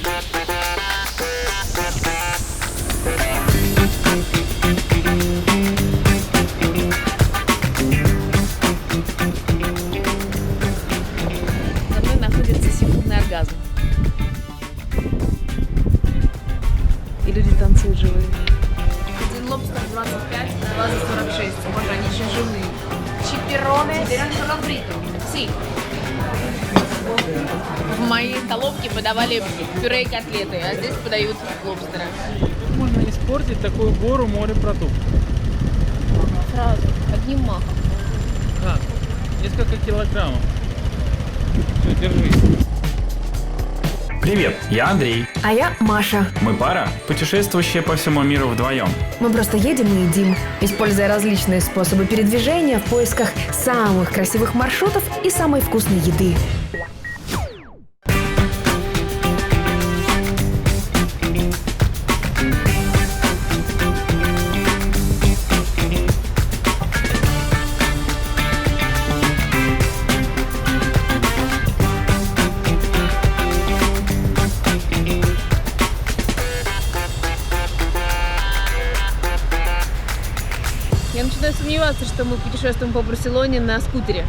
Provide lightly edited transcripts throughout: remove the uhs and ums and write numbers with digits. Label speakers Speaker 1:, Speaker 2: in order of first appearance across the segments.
Speaker 1: За мной находится сифудный оргазм. И люди танцуют живые. Один лобстер 25, два за 46. Боже, они еще живые. Чипероне. Си. В моей столовке подавали пюре и котлеты, а здесь подают лобстера.
Speaker 2: Можно испортить такую гору морепродуктов.
Speaker 1: Сразу, одним махом.
Speaker 2: Как? Несколько килограммов. Все, держись.
Speaker 3: Привет, я Андрей.
Speaker 4: А я Маша.
Speaker 3: Мы пара, путешествующая по всему миру вдвоем.
Speaker 4: Мы просто едем и едим, используя различные способы передвижения в поисках самых красивых маршрутов и самой вкусной еды.
Speaker 1: Я начинаю сомневаться, что мы путешествуем по Барселоне на скутере.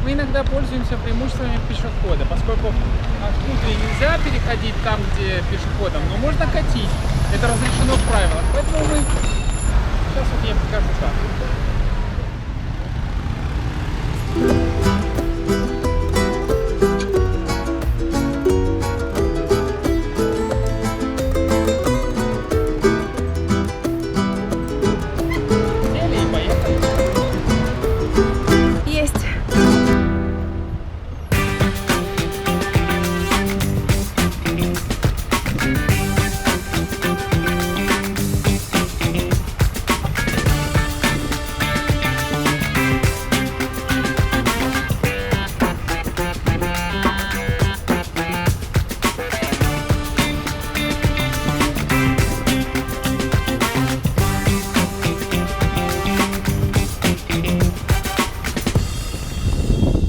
Speaker 2: Мы иногда пользуемся преимуществами пешехода, поскольку на скутере нельзя переходить там, где пешеходом, но можно катить. Это разрешено в правилах. Поэтому мы... Сейчас вот я покажу как. Сели и поехали.
Speaker 1: Есть.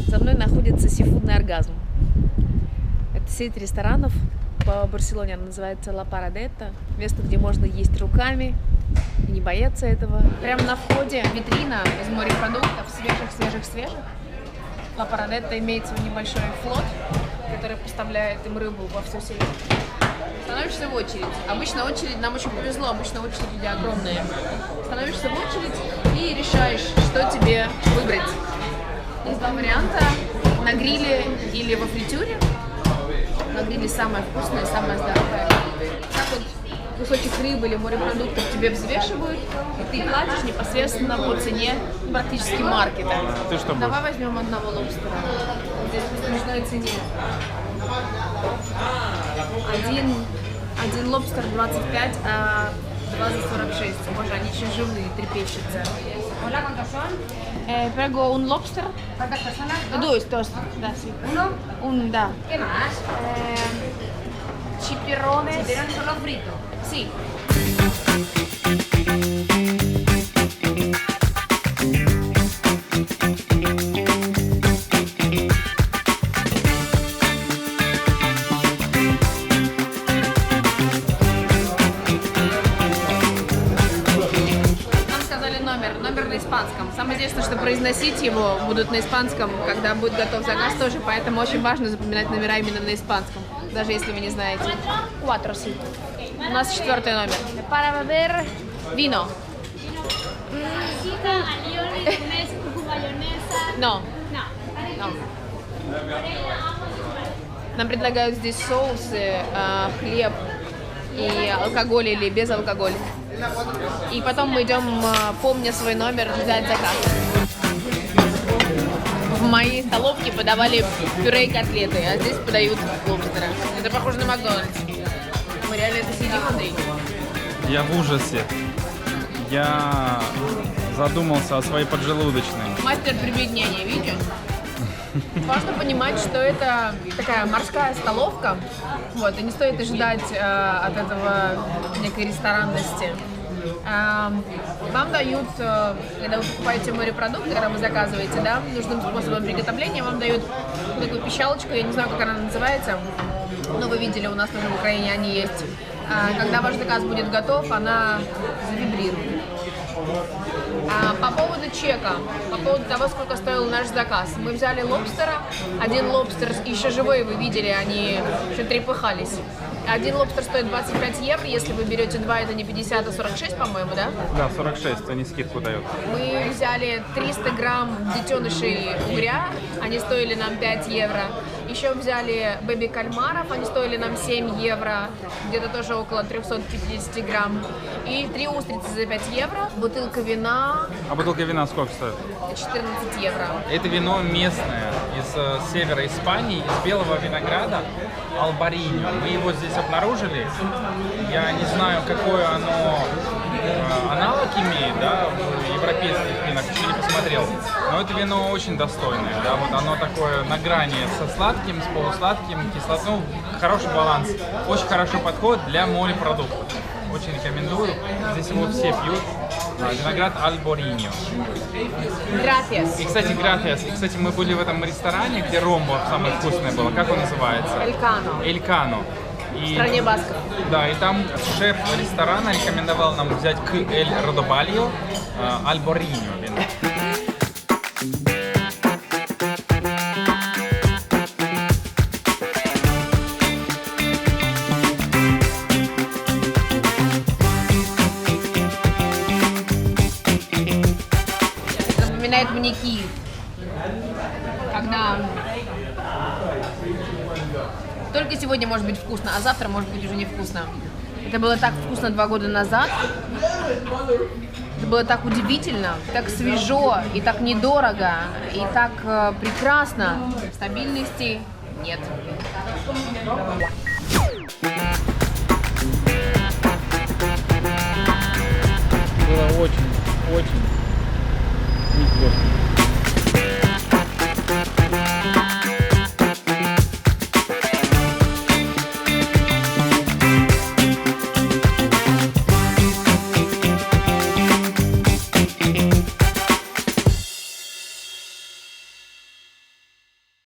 Speaker 1: За мной находится сифудный оргазм. Это сеть ресторанов по Барселоне, она называется Ла Парадетта. Место, где можно есть руками и не бояться этого. Прямо на входе витрина из морепродуктов, свежих. Ла Парадетта имеется небольшой флот, который поставляет им рыбу во всю Севилью. Становишься в очередь. Обычно очередь, нам очень повезло, обычно очереди огромные. Становишься в очередь и решаешь, что тебе выбрать. Есть два варианта: на гриле или во фритюре. На гриле самое вкусное, самое здоровое. Так вот кусочек рыбы или морепродуктов тебе взвешивают, и ты платишь непосредственно по цене практически маркета.
Speaker 2: Ты что будешь?
Speaker 1: Давай возьмем одного лобстера. Здесь по смешной цене. Один лобстер 25, а два за 46. Боже, они еще живые, трепещутся.
Speaker 5: Hola, ¿cuántos son?
Speaker 1: Prego un lobster.
Speaker 5: ¿Cuántas personas?
Speaker 1: Dos, да, sí.
Speaker 5: ¿Uno?
Speaker 1: Да.
Speaker 5: ¿Qué más?
Speaker 1: Чипероnes.
Speaker 5: ¿Tienen solo frito?
Speaker 1: Sí. Нам сказали номер на испанском. Самое интересное, что произносить его будут на испанском, когда будет готов заказ тоже, поэтому очень важно запоминать номера именно на испанском, даже если вы не знаете. Cuatro, sí. У нас 4-й номер. Para beber vino. No. No. Нам предлагают здесь соусы, хлеб и алкоголь или без алкоголя. И потом мы идем, помня свой номер, взять заказ. В моей столовке подавали пюре и котлеты, а здесь подают лобстера. Это похоже на Макдональдс. Мы реально это сидим, Андрей.
Speaker 2: Я в ужасе. Я задумался о своей поджелудочной.
Speaker 1: Мастер прибеднения, видишь? Важно понимать, что это такая морская столовка, вот, и не стоит ожидать от этого некой ресторанности. Вам дают, когда вы покупаете морепродукты, когда вы заказываете, да, нужным способом приготовления, вам дают такую пищалочку, я не знаю, как она называется, Ну, вы видели, у нас тоже в Украине они есть. Когда ваш заказ будет готов, она завибрирует. По поводу чека, по поводу того, сколько стоил наш заказ. Мы взяли лобстера. Один лобстер, еще живой, вы видели, они еще трепыхались. Один лобстер стоит 25 евро, если вы берете два, это не 50, а 46, по-моему, да?
Speaker 2: Да, 46, они скидку дают.
Speaker 1: Мы взяли 300 грамм детенышей угря, они стоили нам 5 евро. Еще взяли бэби-кальмаров, они стоили нам 7 евро, где-то тоже около 350 грамм. И 3 устрицы за 5 евро, бутылка вина
Speaker 2: А бутылка вина сколько стоит?
Speaker 1: 14 евро.
Speaker 2: Это вино местное, из севера Испании, из белого винограда Албариньо. Мы его здесь обнаружили. Я не знаю, какое оно аналог имеет, да, в европейских винах, еще не посмотрел. Но это вино очень достойное, да, вот оно такое на грани со сладким, с полусладким, кислотным, хороший баланс. Очень хорошо подходит для морепродуктов. Очень рекомендую. Здесь его все пьют. Виноград Албариньо.
Speaker 1: Gracias.
Speaker 2: И, кстати, гратиас. И, кстати, мы были в этом ресторане, где ромбо самое вкусное было. Как он называется?
Speaker 1: Элькано.
Speaker 2: Элькано.
Speaker 1: В стране басков.
Speaker 2: Да, и там шеф ресторана рекомендовал нам взять к Эль Родобальо Албариньо вино.
Speaker 1: Напоминает мне Киев. Когда только сегодня может быть вкусно, а завтра может быть уже невкусно. Это было так вкусно 2 года назад. Это было так удивительно, так свежо, и так недорого, и так прекрасно. Стабильности нет.
Speaker 2: Было очень